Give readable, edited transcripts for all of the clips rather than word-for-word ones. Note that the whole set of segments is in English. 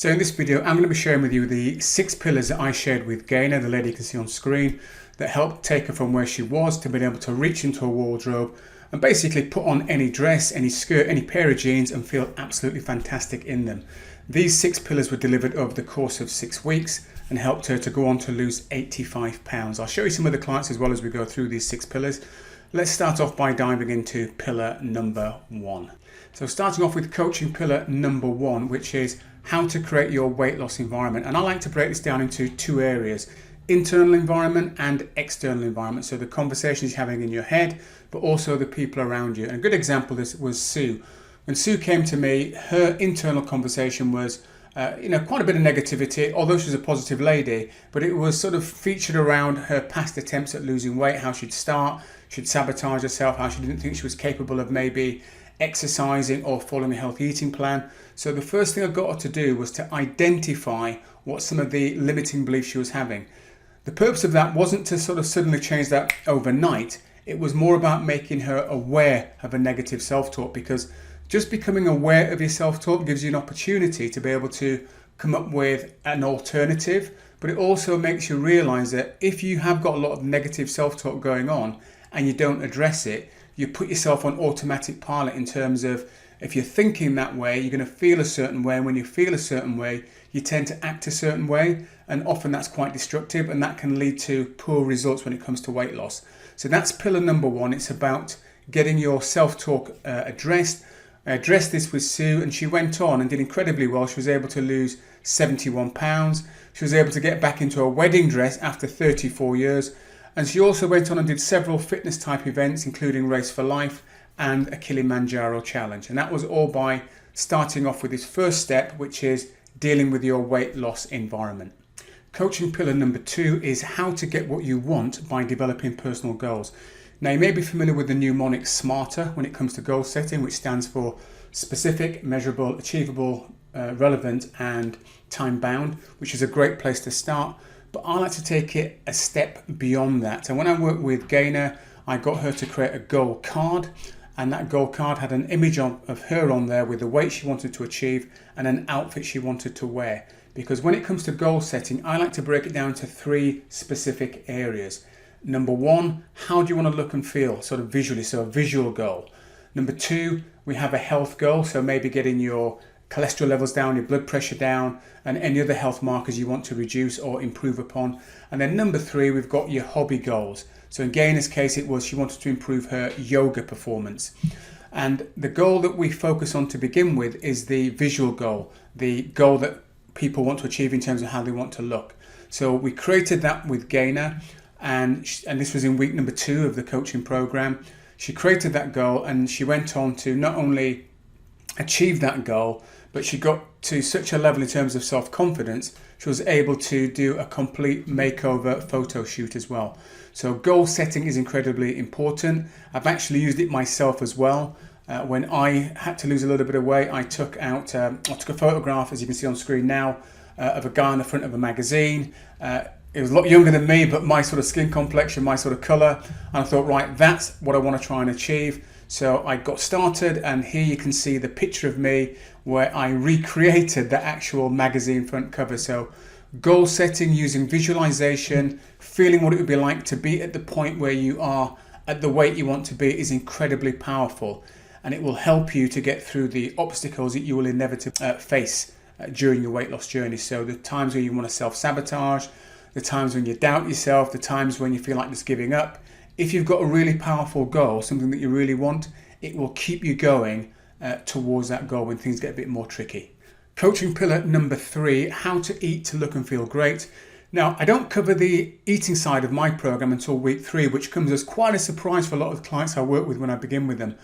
So in this video, I'm going to be sharing with you the 6 pillars that I shared with Gaenor, the lady you can see on screen, that helped take her from where she was to being able to reach into a wardrobe and basically put on any dress, any skirt, any pair of jeans and feel absolutely fantastic in them. These 6 pillars were delivered over the course of 6 weeks and helped her to go on to lose 85 pounds. I'll show you some of the clients as well as we go through these 6 pillars. Let's start off by diving into pillar number 1. So starting off with coaching pillar number 1, which is how to create your weight loss environment. And I like to break this down into 2 areas: internal environment and external environment. So the conversations you're having in your head, but also the people around you. And a good example of this was Sue. When Sue came to me, her internal conversation was quite a bit of negativity, although she was a positive lady, but it was sort of featured around her past attempts at losing weight, how she'd sabotage herself, how she didn't think she was capable of maybe exercising or following a healthy eating plan. So the first thing I got her to do was to identify what some of the limiting beliefs she was having. The purpose of that wasn't to sort of suddenly change that overnight. It was more about making her aware of a negative self-talk, because just becoming aware of your self-talk gives you an opportunity to be able to come up with an alternative, but it also makes you realize that if you have got a lot of negative self-talk going on and you don't address it, you put yourself on automatic pilot in terms of, if you're thinking that way, you're going to feel a certain way, and when you feel a certain way, you tend to act a certain way, and often that's quite destructive, and that can lead to poor results when it comes to weight loss. So that's pillar number 1. It's about getting your self-talk addressed. I addressed this with Sue, and she went on and did incredibly well. She was able to lose 71 pounds. She was able to get back into a wedding dress after 34 years. And she also went on and did several fitness type events, including Race for Life and a Kilimanjaro challenge. And that was all by starting off with this first step, which is dealing with your weight loss environment. Coaching pillar number 2 is how to get what you want by developing personal goals. Now, you may be familiar with the mnemonic SMARTER when it comes to goal setting, which stands for specific, measurable, achievable, relevant and time bound, which is a great place to start. But I like to take it a step beyond that. And when I worked with Gaenor, I got her to create a goal card, and that goal card had an image of her on there with the weight she wanted to achieve and an outfit she wanted to wear. Because when it comes to goal setting, I like to break it down to 3 specific areas. Number 1, how do you want to look and feel, sort of visually, so a visual goal. Number 2, we have a health goal, so maybe getting your cholesterol levels down, your blood pressure down, and any other health markers you want to reduce or improve upon. And then number 3, we've got your hobby goals. So in Gaenor's case, it was she wanted to improve her yoga performance. And the goal that we focus on to begin with is the visual goal, the goal that people want to achieve in terms of how they want to look. So we created that with Gaenor, and this was in week number 2 of the coaching program. She created that goal, and she went on to not only achieve that goal, but she got to such a level in terms of self-confidence, she was able to do a complete makeover photo shoot as well. So goal setting is incredibly important. I've actually used it myself as well. When I had to lose a little bit of weight, I took a photograph, as you can see on screen now, of a guy on the front of a magazine. He was a lot younger than me, but my sort of skin complexion, my sort of colour. And I thought, right, that's what I want to try and achieve. So I got started, and here you can see the picture of me where I recreated the actual magazine front cover. So goal setting using visualization, feeling what it would be like to be at the point where you are at the weight you want to be is incredibly powerful. And it will help you to get through the obstacles that you will inevitably face during your weight loss journey. So the times where you want to self-sabotage, the times when you doubt yourself, the times when you feel like just giving up. If you've got a really powerful goal, something that you really want, it will keep you going towards that goal when things get a bit more tricky. Coaching pillar number 3, how to eat to look and feel great. Now, I don't cover the eating side of my program until week 3, which comes as quite a surprise for a lot of the clients I work with when I begin with them.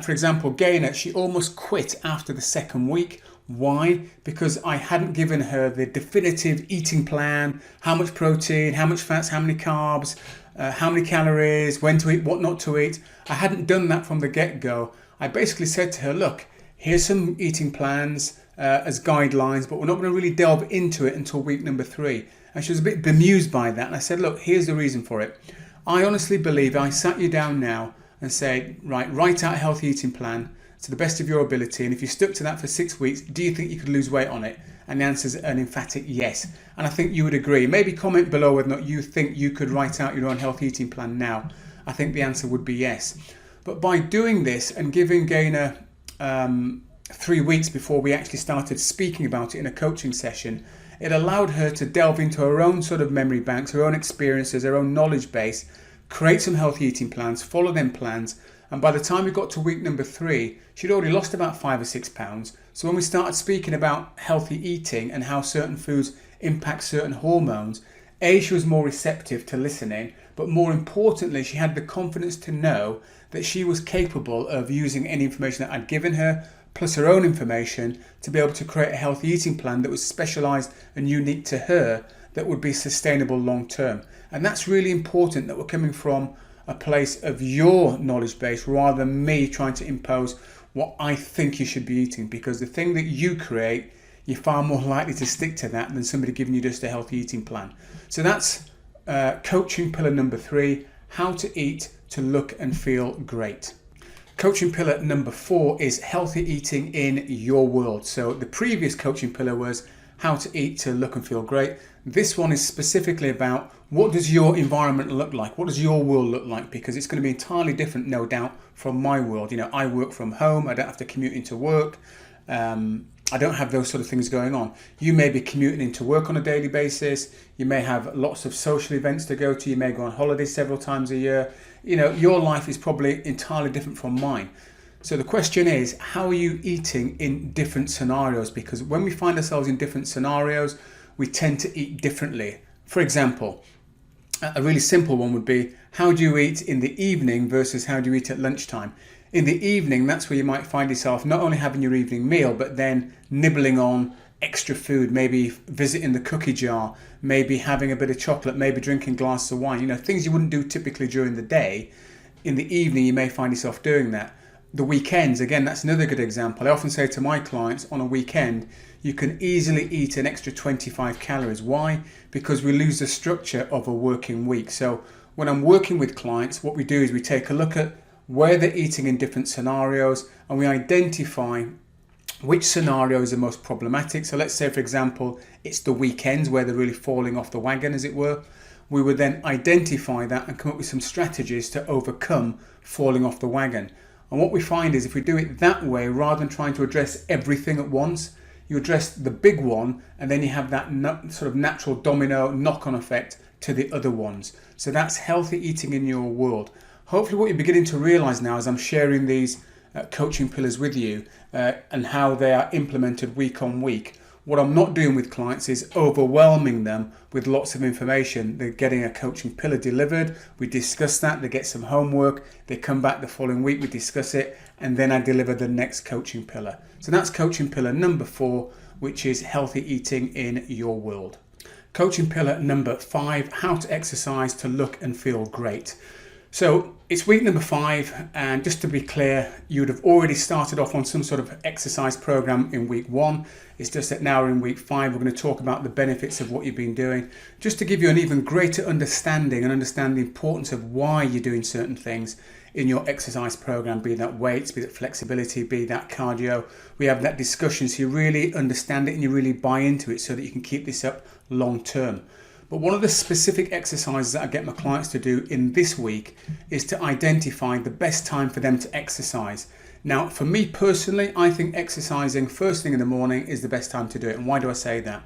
For example, Gaenor, she almost quit after the 2nd week. Why? Because I hadn't given her the definitive eating plan, how much protein, how much fats, how many carbs, how many calories, when to eat, what not to eat. I hadn't done that from the get-go. I basically said to her, look, here's some eating plans as guidelines, but we're not going to really delve into it until week number 3. And she was a bit bemused by that. And I said, look, here's the reason for it. I honestly believe I sat you down now and said, right, write out a healthy eating plan to the best of your ability, and if you stuck to that for 6 weeks, do you think you could lose weight on it? And the answer is an emphatic yes. And I think you would agree. Maybe comment below whether or not you think you could write out your own healthy eating plan now. I think the answer would be yes. But by doing this and giving Gaenor 3 weeks before we actually started speaking about it in a coaching session, it allowed her to delve into her own sort of memory banks, her own experiences, her own knowledge base, create some healthy eating plans, follow them plans. And by the time we got to week number 3, she'd already lost about 5 or 6 pounds. So when we started speaking about healthy eating and how certain foods impact certain hormones, she was more receptive to listening, but more importantly, she had the confidence to know that she was capable of using any information that I'd given her, plus her own information, to be able to create a healthy eating plan that was specialised and unique to her, that would be sustainable long term. And that's really important, that we're coming from a place of your knowledge base rather than me trying to impose what I think you should be eating, because the thing that you create, you're far more likely to stick to that than somebody giving you just a healthy eating plan. So that's coaching pillar number 3, how to eat to look and feel great. Coaching pillar number 4 is healthy eating in your world. So the previous coaching pillar was how to eat to look and feel great. This one is specifically about what does your environment look like? What does your world look like? Because it's going to be entirely different, no doubt, from my world. I work from home. I don't have to commute into work. I don't have those sort of things going on. You may be commuting into work on a daily basis. You may have lots of social events to go to. You may go on holiday several times a year. Your life is probably entirely different from mine. So the question is, how are you eating in different scenarios? Because when we find ourselves in different scenarios, we tend to eat differently. For example, a really simple one would be, how do you eat in the evening versus how do you eat at lunchtime? In the evening, that's where you might find yourself not only having your evening meal, but then nibbling on extra food, maybe visiting the cookie jar, maybe having a bit of chocolate, maybe drinking glasses of wine, things you wouldn't do typically during the day. In the evening, you may find yourself doing that. The weekends, again, that's another good example. I often say to my clients, on a weekend, you can easily eat an extra 25 calories. Why? Because we lose the structure of a working week. So when I'm working with clients, what we do is we take a look at where they're eating in different scenarios, and we identify which scenarios are most problematic. So let's say, for example, it's the weekends where they're really falling off the wagon, as it were. We would then identify that and come up with some strategies to overcome falling off the wagon. And what we find is if we do it that way, rather than trying to address everything at once, you address the big one, and then you have that sort of natural domino knock-on effect to the other ones. So that's healthy eating in your world. Hopefully what you're beginning to realize now as I'm sharing these coaching pillars with you and how they are implemented week on week. What I'm not doing with clients is overwhelming them with lots of information. They're getting a coaching pillar delivered. We discuss that. They get some homework. They come back the following week. We discuss it. And then I deliver the next coaching pillar. So that's coaching pillar number 4, which is healthy eating in your world. Coaching pillar number 5, how to exercise to look and feel great. So it's week number 5, and just to be clear, you would have already started off on some sort of exercise program in week 1. It's just that now we're in week 5, we're going to talk about the benefits of what you've been doing, just to give you an even greater understanding and understand the importance of why you're doing certain things in your exercise program, be that weights, be that flexibility, be that cardio. We have that discussion so you really understand it and you really buy into it so that you can keep this up long term. But one of the specific exercises that I get my clients to do in this week is to identify the best time for them to exercise. Now, for me personally, I think exercising first thing in the morning is the best time to do it. And why do I say that?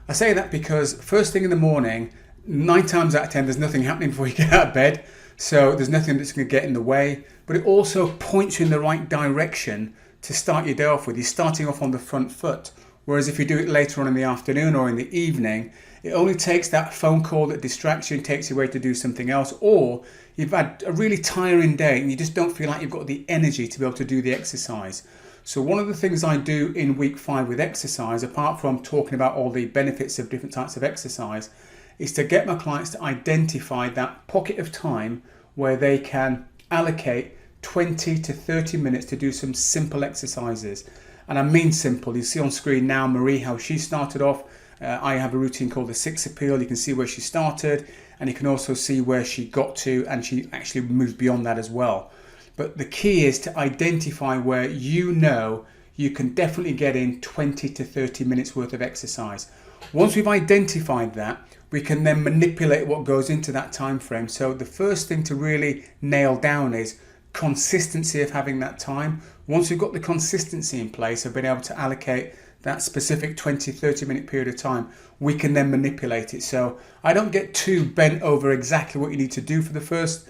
I say that because first thing in the morning, 9 times out of 10, there's nothing happening before you get out of bed. So there's nothing that's going to get in the way. But it also points you in the right direction to start your day off with. You're starting off on the front foot. Whereas if you do it later on in the afternoon or in the evening, it only takes that phone call that distracts you and takes you away to do something else, or you've had a really tiring day and you just don't feel like you've got the energy to be able to do the exercise. So one of the things I do in week 5 with exercise, apart from talking about all the benefits of different types of exercise, is to get my clients to identify that pocket of time where they can allocate 20 to 30 minutes to do some simple exercises. And I mean simple. You see on screen now Marie, how she started off. I have a routine called the 6 appeal. You can see where she started and you can also see where she got to, and she actually moved beyond that as well. But the key is to identify where you know you can definitely get in 20 to 30 minutes worth of exercise. Once we've identified that, we can then manipulate what goes into that time frame. So the first thing to really nail down is consistency of having that time. Once we've got the consistency in place of being able to allocate that specific 20-30 minute period of time, we can then manipulate it. So I don't get too bent over exactly what you need to do for the first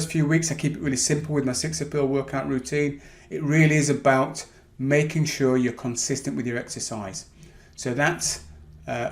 few weeks. I keep it really simple with my 6 appeal workout routine. It really is about making sure you're consistent with your exercise. So that's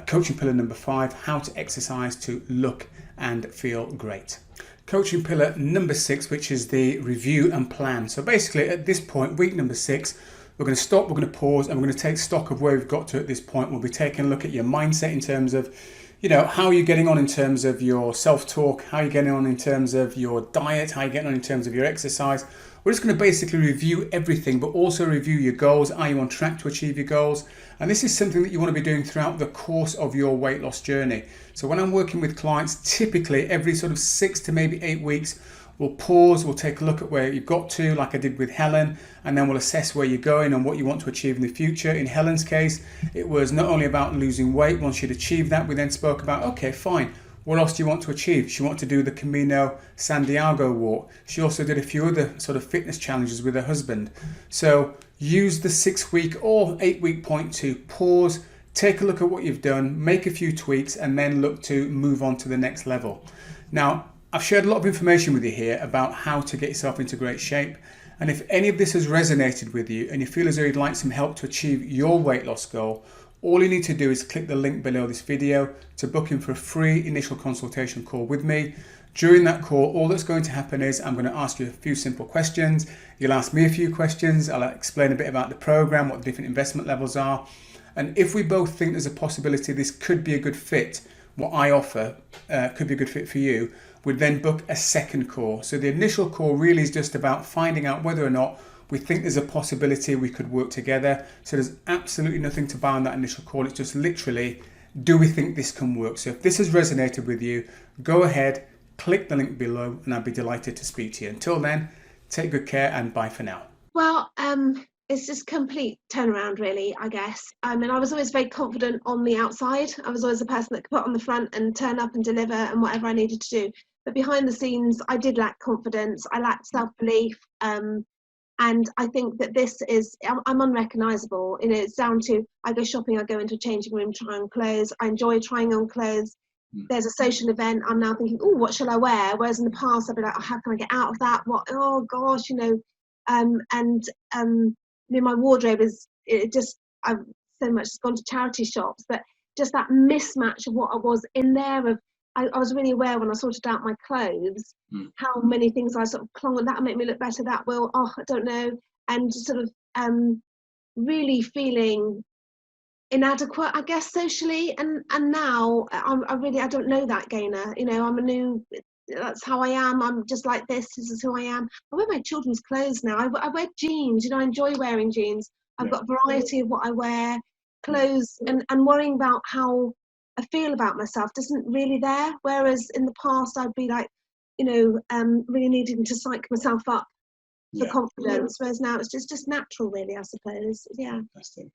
coaching pillar number 5, how to exercise to look and feel great. Coaching pillar number 6, which is the review and plan. So basically at this point, week number 6, we're going to stop, we're going to pause, and we're going to take stock of where we've got to at this point. We'll be taking a look at your mindset in terms of, how are you getting on in terms of your self-talk, how are you getting on in terms of your diet, how are you getting on in terms of your exercise. We're just going to basically review everything, but also review your goals. Are you on track to achieve your goals? And this is something that you want to be doing throughout the course of your weight loss journey. So when I'm working with clients, typically every sort of 6 to maybe 8 weeks, we'll pause, we'll take a look at where you've got to, like I did with Helen, and then we'll assess where you're going and what you want to achieve in the future. In Helen's case, it was not only about losing weight. Once she'd achieved that, we then spoke about, okay, fine, what else do you want to achieve? She wanted to do the Camino Santiago walk. She also did a few other sort of fitness challenges with her husband. So use the 6-week or 8-week point to pause, take a look at what you've done, make a few tweaks, and then look to move on to the next level. Now, I've shared a lot of information with you here about how to get yourself into great shape. And if any of this has resonated with you and you feel as though you'd like some help to achieve your weight loss goal, all you need to do is click the link below this video to book in for a free initial consultation call with me. During that call, all that's going to happen is I'm going to ask you a few simple questions. You'll ask me a few questions. I'll explain a bit about the program, what the different investment levels are. And if we both think there's a possibility this could be a good fit, what I offer could be a good fit for you, we'd then book a second call. So the initial call really is just about finding out whether or not we think there's a possibility we could work together. So there's absolutely nothing to buy on that initial call. It's just literally, do we think this can work? So if this has resonated with you, go ahead, click the link below, and I'd be delighted to speak to you. Until then, take good care and bye for now. Well, it's just complete turnaround, really, I guess. I mean, I was always very confident on the outside. I was always the person that could put on the front and turn up and deliver and whatever I needed to do. But behind the scenes, I did lack confidence. I lacked self-belief. And I think that this is, I'm unrecognisable. It's down to, I go shopping, I go into a changing room, try on clothes. I enjoy trying on clothes. There's a social event, I'm now thinking, oh, what shall I wear? Whereas in the past, I'd be like, oh, how can I get out of that? What? Oh gosh, my wardrobe I've so much gone to charity shops, but just that mismatch of what I was in there. I was really aware when I sorted out my clothes, how many things I sort of clung on. That'll make me look better. That will, I don't know, and just sort of really feeling inadequate, I guess, socially. And now I don't know that, Gaynor. That's how I am. I'm just like this. This is who I am. I wear my children's clothes now. I wear jeans. I enjoy wearing jeans. I've got a variety of what I wear, clothes, and worrying about how I feel about myself isn't really there. Whereas in the past, I'd be like, really needing to psych myself up for confidence. Whereas now it's just natural, really, I suppose. Yeah. Fantastic.